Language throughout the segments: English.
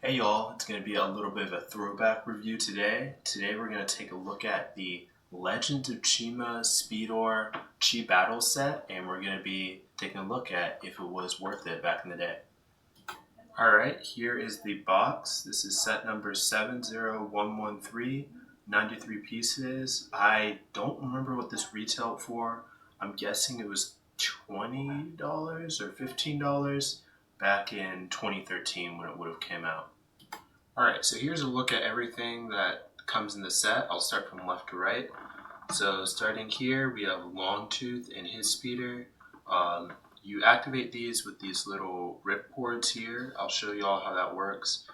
Hey y'all, it's going to be a little bit of a throwback review today. Today we're going to take a look at the Legend of Chima Speedorz Chi Battle set, and we're going to be taking a look at if it was worth it back in the day. Alright, here is the box. This is set number 70113, 93 pieces. I don't remember what this retailed for. I'm guessing it was $20 or $15 back in 2013 when it would have came out. Alright, so here's a look at everything that comes in the set. I'll start from left to right. So starting here, we have Longtooth and his speeder. You activate these with these little rip cords here. I'll show you all how that works.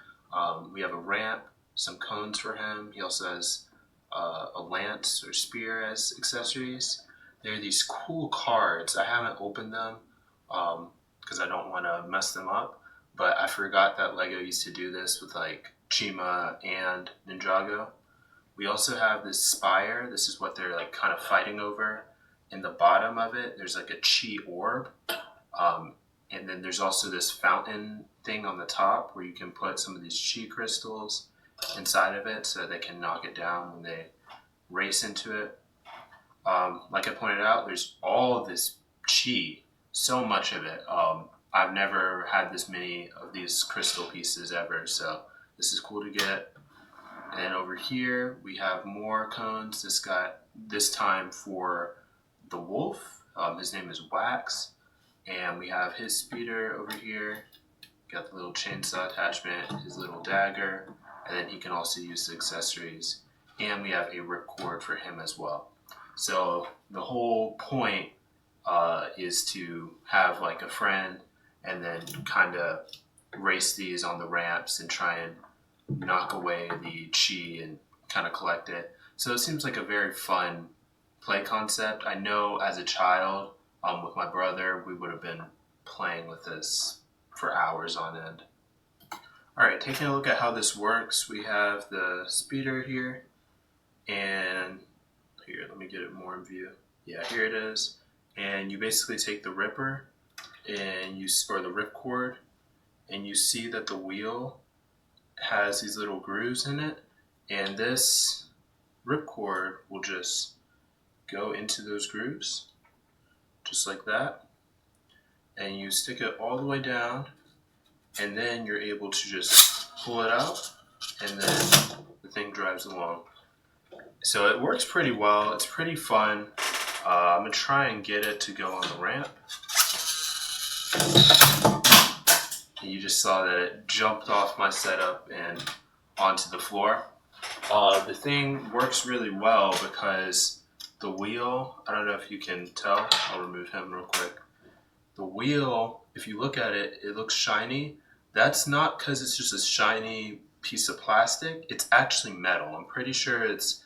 We have a ramp, some cones for him. He also has a lance or spear as accessories. There are these cool cards. I haven't opened them because I don't want to mess them up. But I forgot that LEGO used to do this with like Chima and Ninjago. We also have this spire. This is what they're like kind of fighting over. In the bottom of it, there's like a chi orb. And then there's also this fountain thing on the top where you can put some of these chi crystals inside of it so they can knock it down when they race into it. Like I pointed out, there's all this chi, so much of it. I've never had this many of these crystal pieces ever, so this is cool to get. And over here we have more cones. This time for the wolf. His name is Wax, and we have his speeder over here. Got the little chainsaw attachment, his little dagger, and then he can also use the accessories. And we have a ripcord for him as well. So the whole point is to have like a friend and then kind of race these on the ramps and try and knock away the chi and kind of collect it. So it seems like a very fun play concept. I know as a child with my brother, we would have been playing with this for hours on end. Alright, taking a look at how this works, we have the speeder here, and here, let me get it more in view. Yeah, here it is. And you basically take the ripper and or the ripcord, and you see that the wheel has these little grooves in it, and this ripcord will just go into those grooves, just like that, and you stick it all the way down, and then you're able to just pull it out, and then the thing drives along. So it works pretty well. It's pretty fun. I'm going to try and get it to go on the ramp. And you just saw that it jumped off my setup and onto the floor. The thing works really well because the wheel, I don't know if you can tell, I'll remove him real quick. The wheel, if you look at it, it looks shiny. That's not because it's just a shiny piece of plastic. It's actually metal. I'm pretty sure it's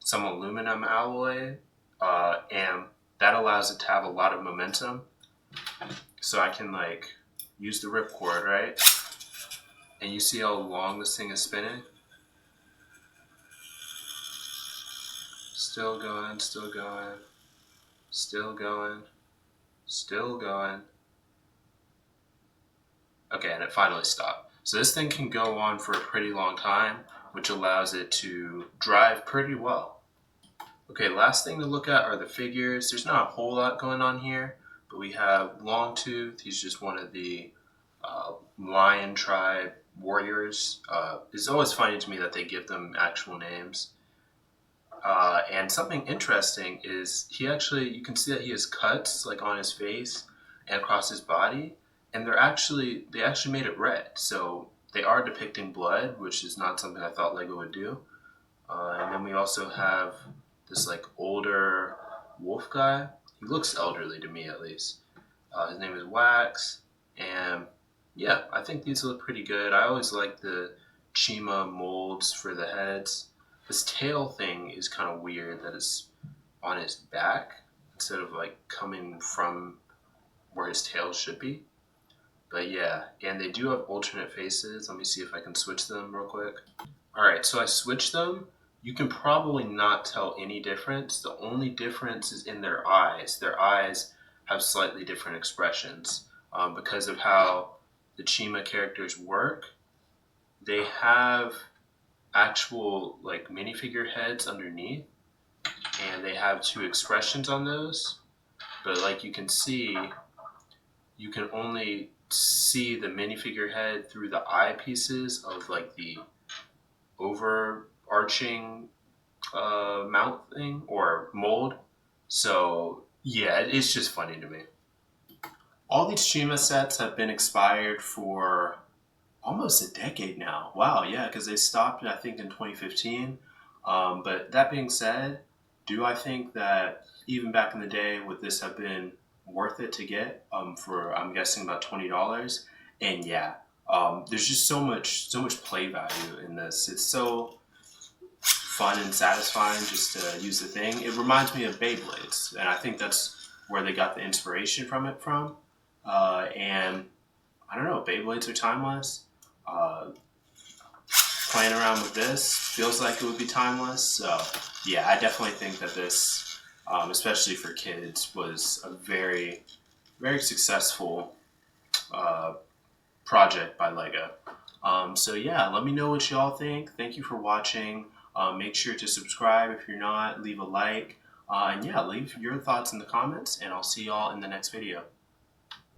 some aluminum alloy, and that allows it to have a lot of momentum. So I can like use the ripcord, right? And you see how long this thing is spinning? Still going, still going, still going, still going. Okay, and it finally stopped. So this thing can go on for a pretty long time, which allows it to drive pretty well. Okay, last thing to look at are the figures. There's not a whole lot going on here, but we have Longtooth. He's just one of the lion tribe warriors. It's always funny to me that they give them actual names. And something interesting is you can see that he has cuts like on his face and across his body, and they actually made it red. So they are depicting blood, which is not something I thought LEGO would do. And then we also have this like older wolf guy. He looks elderly to me, at least. His name is Wax, and yeah, I think these look pretty good. I always like the Chima molds for the heads. This tail thing is kind of weird that it's on his back instead of like coming from where his tail should be. But yeah, and they do have alternate faces. Let me see if I can switch them real quick. Alright, so I switched them. You can probably not tell any difference. The only difference is in their eyes. Their eyes have slightly different expressions. Because of how the Chima characters work, have actual like minifigure heads underneath, and they have two expressions on those. But like you can see, you can only see the minifigure head through the eyepieces of like the overarching mount thing or mold. So yeah, it's just funny to me. All these Chima sets have been expired for almost a decade now. Wow, yeah, because they stopped, I think, in 2015. But that being said, do I think that even back in the day, would this have been worth it to get for, I'm guessing, about $20? And yeah, there's just so much play value in this. It's so fun and satisfying just to use the thing. It reminds me of Beyblades, and I think that's where they got the inspiration from it from. And I don't know, Beyblades are timeless. Uh, Playing around with this feels like it would be timeless. So yeah, I definitely think that this, especially for kids, was a very, very successful project by LEGO. So yeah, let me know what y'all think. Thank you for watching. Make sure to subscribe if you're not. Leave a like. And yeah, leave your thoughts in the comments, and I'll see y'all in the next video.